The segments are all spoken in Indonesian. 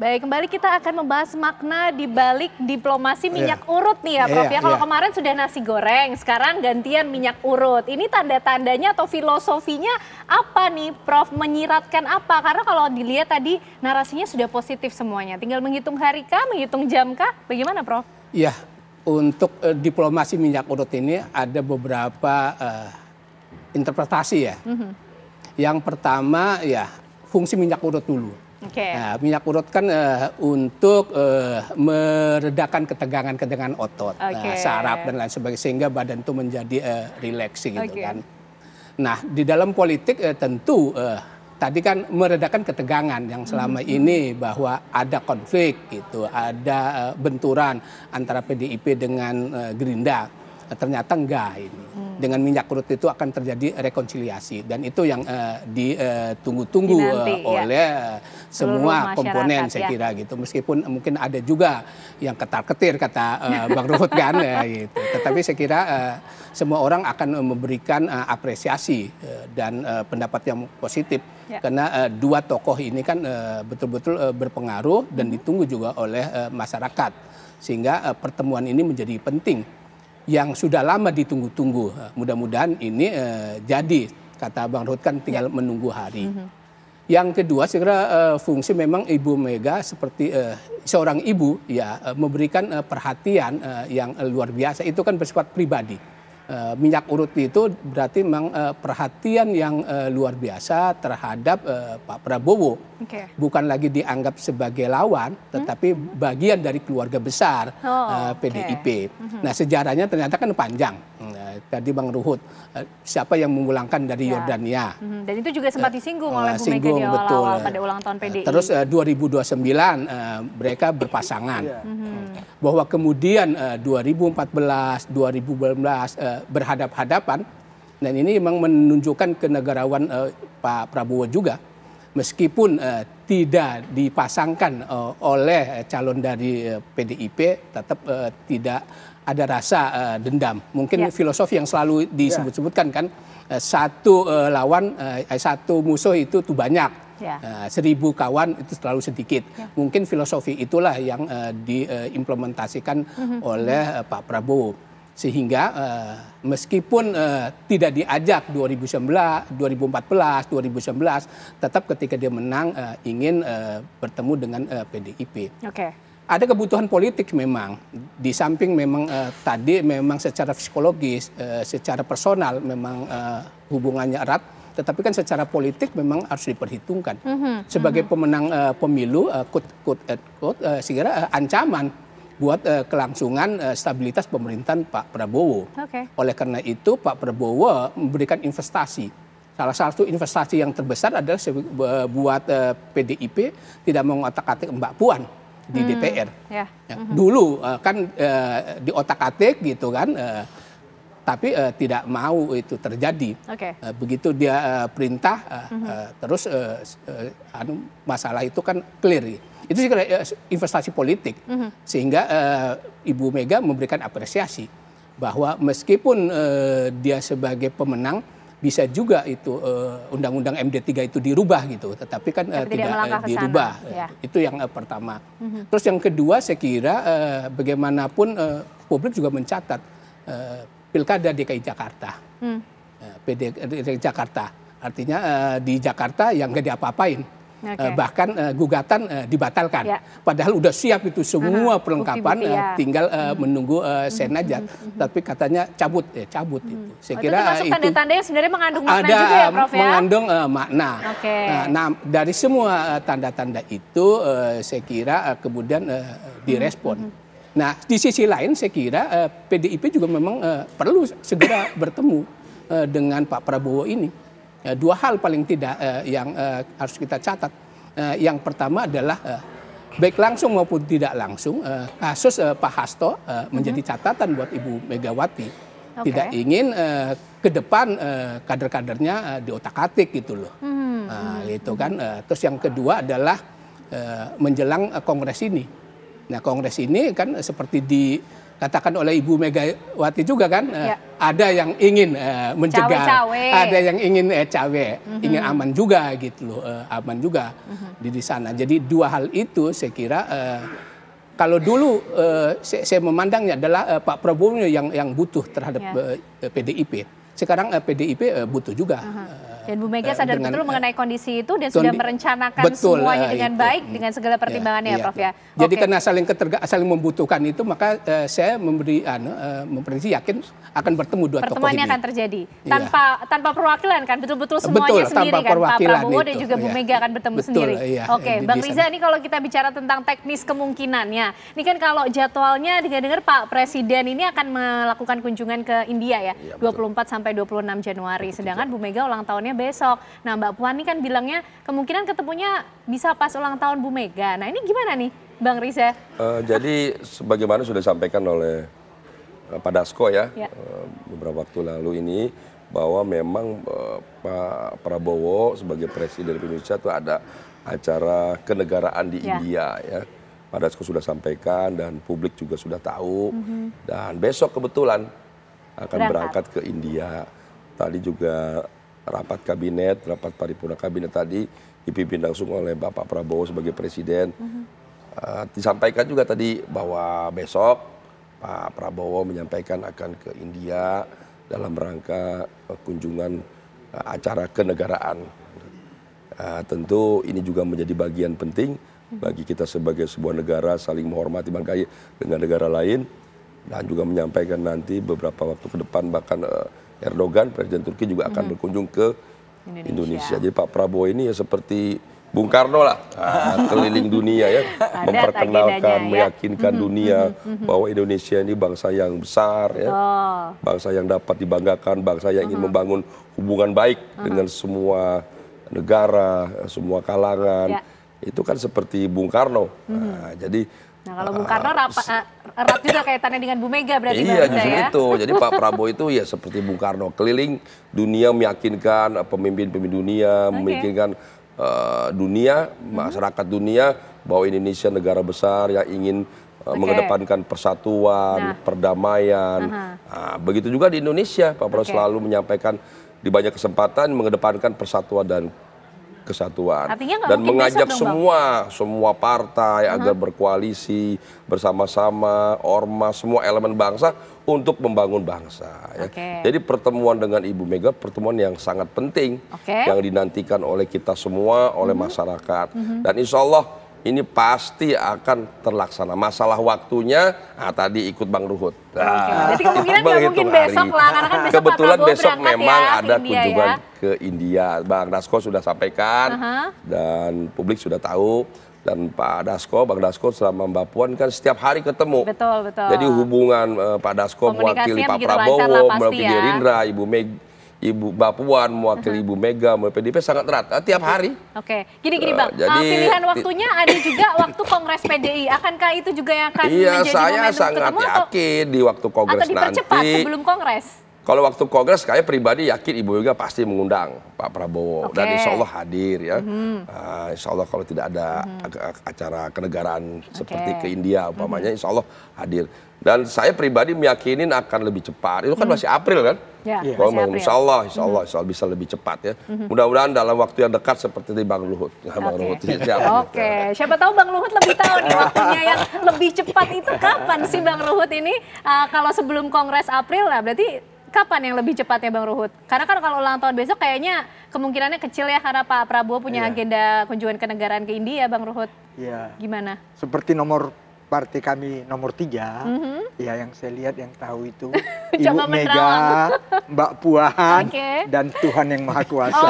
Baik, kembali kita akan membahas makna di balik diplomasi minyak urut nih ya Prof ya. Kalau kemarin sudah nasi goreng, sekarang gantian minyak urut. Ini tanda-tandanya atau filosofinya apa nih Prof? Menyiratkan apa? Karena kalau dilihat tadi narasinya sudah positif semuanya. Tinggal menghitung hari kah, menghitung jam kah? Bagaimana Prof? Ya, untuk diplomasi minyak urut ini ada beberapa interpretasi ya. Yang pertama ya fungsi minyak urut dulu. Nah, minyak urut kan untuk meredakan ketegangan otot, saraf dan lain sebagainya sehingga badan itu menjadi rileks gitu kan. Nah di dalam politik tentu tadi kan meredakan ketegangan yang selama ini bahwa ada konflik gitu, ada benturan antara PDIP dengan Gerindra. Ternyata enggak ini. Dengan minyak urut itu akan terjadi rekonsiliasi dan itu yang ditunggu-tunggu oleh semua komponen saya kira gitu. Meskipun mungkin ada juga yang ketar-ketir kata Bang Ruhut kan gitu. Tetapi saya kira semua orang akan memberikan apresiasi dan pendapat yang positif karena dua tokoh ini kan betul-betul berpengaruh dan ditunggu juga oleh masyarakat sehingga pertemuan ini menjadi penting. Yang sudah lama ditunggu-tunggu, mudah-mudahan ini jadi, kata Bang Ruhut kan tinggal menunggu hari. Yang kedua, saya kira fungsi memang Ibu Mega seperti seorang ibu ya memberikan perhatian yang luar biasa, itu kan bersifat pribadi. Minyak urut itu berarti memang perhatian yang luar biasa terhadap Pak Prabowo. Bukan lagi dianggap sebagai lawan, tetapi bagian dari keluarga besar PDIP. Nah sejarahnya ternyata kan panjang. Tadi Bang Ruhut, siapa yang memulangkan dari Yordania. Dan itu juga sempat disinggung oleh Bu Mega di awal-awal pada ulang tahun PDI. Terus 2029 mereka berpasangan. Bahwa kemudian 2014, 2019 berhadap-hadapan. Dan ini memang menunjukkan kenegarawan Pak Prabowo juga. Meskipun tidak dipasangkan oleh calon dari PDIP, tetap tidak ada rasa dendam. Mungkin filosofi yang selalu disebut-sebutkan kan, satu lawan, satu musuh itu tuh banyak. 1000 kawan itu terlalu sedikit. Mungkin filosofi itulah yang diimplementasikan oleh Pak Prabowo. Sehingga meskipun tidak diajak 2019, 2014, 2019, tetap ketika dia menang ingin bertemu dengan PDIP. Ada kebutuhan politik memang. Di samping memang tadi memang secara psikologis, secara personal memang hubungannya erat. Tetapi kan secara politik memang harus diperhitungkan. Sebagai pemenang pemilu, saya kira ancaman buat kelangsungan stabilitas pemerintahan Pak Prabowo. Oleh karena itu Pak Prabowo memberikan investasi. Salah satu investasi yang terbesar adalah buat PDIP tidak mengotak-atik Mbak Puan di DPR. Dulu kan di otak-atik gitu kan. Tapi tidak mau itu terjadi. Begitu dia perintah, terus masalah itu kan clear. Itu sih investasi politik. Sehingga Ibu Mega memberikan apresiasi bahwa meskipun dia sebagai pemenang, bisa juga itu undang-undang MD3 itu dirubah gitu. Tetapi kan tidak dirubah. Itu yang pertama. Terus yang kedua saya kira bagaimanapun publik juga mencatat Pilkada DKI Jakarta, DKI Jakarta, artinya di Jakarta yang nggak diapa-apain, bahkan gugatan dibatalkan. Padahal udah siap itu semua perlengkapan, tinggal menunggu senajat, tapi katanya cabut itu. Saya kira itu termasuk tanda-tanda yang sebenarnya mengandung makna ada juga ya Prof ya? Mengandung makna. Nah dari semua tanda-tanda itu saya kira kemudian direspon. Nah, di sisi lain saya kira PDIP juga memang perlu segera bertemu dengan Pak Prabowo ini. Dua hal paling tidak yang harus kita catat. Yang pertama adalah baik langsung maupun tidak langsung kasus Pak Hasto menjadi catatan buat Ibu Megawati. Tidak ingin ke depan kader-kadernya diotak-atik gitu loh. Itu kan. Terus yang kedua adalah menjelang Kongres ini. Nah Kongres ini kan seperti dikatakan oleh Ibu Megawati juga kan, ada yang ingin mencegah, Cawe-cawe. ada yang ingin cawe, ingin aman juga gitu loh, aman juga di sana. Jadi dua hal itu saya kira kalau dulu saya memandangnya adalah Pak Prabowo yang butuh terhadap PDIP. Sekarang PDIP butuh juga. Dan Bu Mega sadar betul mengenai kondisi itu dan sudah merencanakan semuanya dengan baik dengan segala pertimbangannya, Prof ya. Jadi karena saling membutuhkan itu, maka saya memprediksi yakin akan bertemu dua tokoh ini. Pertemuannya akan terjadi tanpa perwakilan kan, betul-betul semuanya sendiri kan, Pak Prabowo dan juga Bu Mega akan bertemu sendiri. Oke, Bang Riza, ini kalau kita bicara tentang teknis kemungkinannya, ini kan kalau jadwalnya dengar-dengar Pak Presiden ini akan melakukan kunjungan ke India ya, 24 sampai 26 Januari, sedangkan Bu Mega ulang tahunnya besok. Nah, Mbak Puan ini kan bilangnya kemungkinan ketemunya bisa pas ulang tahun Bu Mega. Nah, ini gimana nih, Bang Riza? Jadi sebagaimana sudah disampaikan oleh Pak Dasko ya, beberapa waktu lalu ini, bahwa memang Pak Prabowo sebagai Presiden Indonesia itu ada acara kenegaraan di India ya. Pak Dasko sudah sampaikan dan publik juga sudah tahu. Dan besok kebetulan akan berangkat ke India. Tadi juga rapat kabinet, rapat paripurna kabinet tadi dipimpin langsung oleh Bapak Prabowo sebagai Presiden. Disampaikan juga tadi bahwa besok Pak Prabowo menyampaikan akan ke India dalam rangka kunjungan acara kenegaraan. Tentu ini juga menjadi bagian penting bagi kita sebagai sebuah negara saling menghormati bangkai dengan negara lain, dan juga menyampaikan nanti beberapa waktu ke depan bahkan Erdogan, Presiden Turki juga akan berkunjung ke Indonesia. Jadi Pak Prabowo ini ya seperti Bung Karno lah, keliling dunia ya, memperkenalkan, meyakinkan dunia bahwa Indonesia ini bangsa yang besar, ya, bangsa yang dapat dibanggakan, bangsa yang ingin membangun hubungan baik dengan semua negara, semua kalangan. Itu kan seperti Bung Karno. Nah, kalau Bung Karno erat juga kaitannya dengan Bu Mega berarti. Iya, justru itu. Jadi Pak Prabowo itu ya seperti Bung Karno, keliling dunia meyakinkan pemimpin-pemimpin dunia, meyakinkan dunia, masyarakat dunia bahwa Indonesia negara besar yang ingin mengedepankan persatuan, perdamaian. Nah, begitu juga di Indonesia, Pak Prabowo selalu menyampaikan di banyak kesempatan mengedepankan persatuan dan kesatuan, dan mengajak semua partai agar berkoalisi bersama-sama, ormas, semua elemen bangsa untuk membangun bangsa. Ya. Jadi pertemuan dengan Ibu Mega pertemuan yang sangat penting, yang dinantikan oleh kita semua, oleh masyarakat, dan insya Allah ini pasti akan terlaksana. Masalah waktunya, tadi ikut Bang Ruhut. Jadi kemungkinan nggak mungkin besok lah, karena kan besok kebetulan Pak besok memang ada kunjungan ke India. Bang Dasko sudah sampaikan dan publik sudah tahu. Dan Pak Dasko, Bang Dasko selama Mbak Puan kan setiap hari ketemu. Betul. Jadi hubungan Pak Dasko mewakili Pak Prabowo, mewakili Gerindra, Ibu Mbak Puan mewakili Ibu Mega, mewakili PDIP sangat erat tiap hari. Gini Bang, pilihan waktunya ada juga waktu Kongres PDI. Akankah itu juga yang akan menjadi momentum ketemu? Iya, saya sangat yakin di waktu Kongres nanti. Atau dipercepat sebelum Kongres? Kalau waktu Kongres, saya pribadi yakin Ibu Mega pasti mengundang Pak Prabowo. Dan insya Allah hadir ya. Insya Allah kalau tidak ada acara kenegaraan seperti ke India umpamanya, insya Allah hadir. Dan saya pribadi meyakinin akan lebih cepat. Itu kan masih April kan? Insya Allah bisa lebih cepat ya. Mudah-mudahan dalam waktu yang dekat seperti di Bang Luhut. Siapa tahu Bang Luhut lebih tahu nih waktunya yang lebih cepat itu kapan sih Bang Luhut ini? Kalau sebelum Kongres April lah, berarti kapan yang lebih cepatnya Bang Ruhut? Karena kan kalau ulang tahun besok kayaknya kemungkinannya kecil ya, karena Pak Prabowo punya agenda kunjungan kenegaraan ke India, Bang Ruhut. Gimana? Seperti nomor partai kami nomor 3, ya yang saya lihat, yang tahu itu Ibu Mega, Mbak Puan, dan Tuhan yang Maha Kuasa.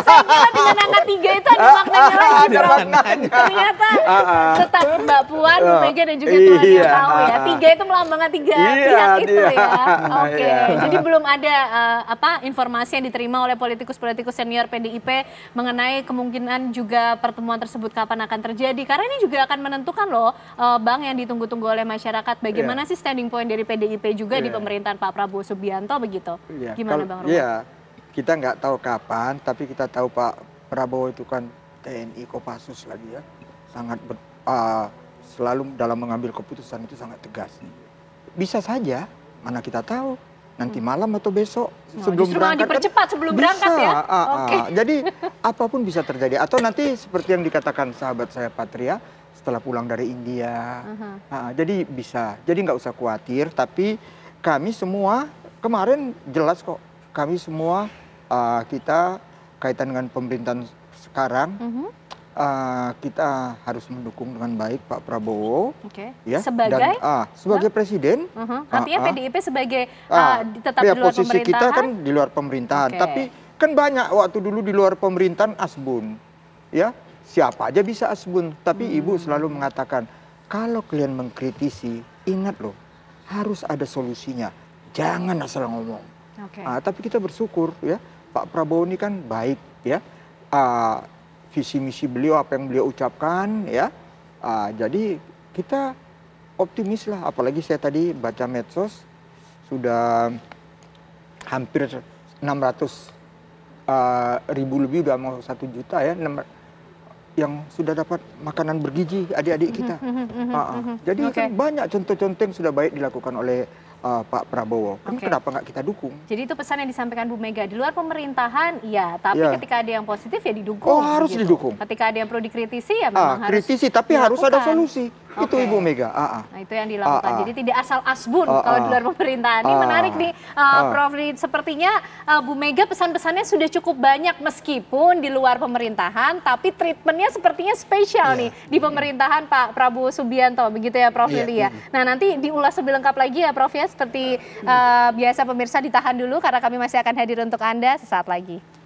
Saya kira dengan angka 3 itu ada maknanya lagi. Ada maknanya. Ternyata tetap Mbak Puan, Bu Mega dan juga Tuhan yang tahu ya. 3 itu melambangkan 3 pihak itu ya. Jadi belum ada informasi yang diterima oleh politikus-politikus senior PDIP mengenai kemungkinan juga pertemuan tersebut kapan akan terjadi. Karena ini juga akan menentukan loh, Bang, yang ditunggu-tunggu oleh masyarakat. Bagaimana sih standing point dari PDIP juga di pemerintahan Pak Prabowo Subianto begitu? Gimana Bang Ruhut? Iya, kita nggak tahu kapan, tapi kita tahu Pak Prabowo itu kan TNI Kopassus lagi ya, sangat selalu dalam mengambil keputusan itu sangat tegas. Bisa saja, mana kita tahu nanti malam atau besok sebelum berangkat. Dipercepat sebelum berangkat ya? Jadi apapun bisa terjadi. Atau nanti seperti yang dikatakan sahabat saya Patria, setelah pulang dari India. Jadi bisa, jadi nggak usah khawatir. Tapi kami semua kemarin jelas kok, kami semua kita kaitan dengan pemerintahan sekarang, kita harus mendukung dengan baik Pak Prabowo, ya, sebagai presiden. Artinya PDIP sebagai tetap ya, di luar posisi pemerintahan. kita kan di luar pemerintahan, tapi kan banyak waktu dulu di luar pemerintahan asbun, ya siapa aja bisa asbun. Tapi Ibu selalu mengatakan kalau kalian mengkritisi, ingat loh harus ada solusinya, jangan asal ngomong. Tapi kita bersyukur ya Pak Prabowo ini kan baik ya. Visi misi beliau, apa yang beliau ucapkan ya, jadi kita optimis lah. Apalagi saya tadi baca medsos sudah hampir 600.000 lebih, udah mau 1 juta ya yang sudah dapat makanan bergizi adik-adik kita. Jadi kan banyak contoh-contoh yang sudah baik dilakukan oleh Pak Prabowo. Kenapa nggak kita dukung? Jadi itu pesan yang disampaikan Bu Mega, di luar pemerintahan iya, tapi ketika ada yang positif ya didukung. Harus didukung. Ketika ada yang perlu dikritisi ya memang harus kritisi, tapi harus ada solusi. Itu Ibu Mega. Nah, itu yang dilakukan. Jadi tidak asal asbun kalau di luar pemerintahan. Ini menarik nih, Prof. Sepertinya Bu Mega pesan-pesannya sudah cukup banyak meskipun di luar pemerintahan, tapi treatmentnya sepertinya spesial nih di pemerintahan Pak Prabowo Subianto, begitu ya Prof. Lili ya. Nah nanti diulas lebih lengkap lagi ya Prof ya, seperti biasa pemirsa ditahan dulu karena kami masih akan hadir untuk Anda sesaat lagi.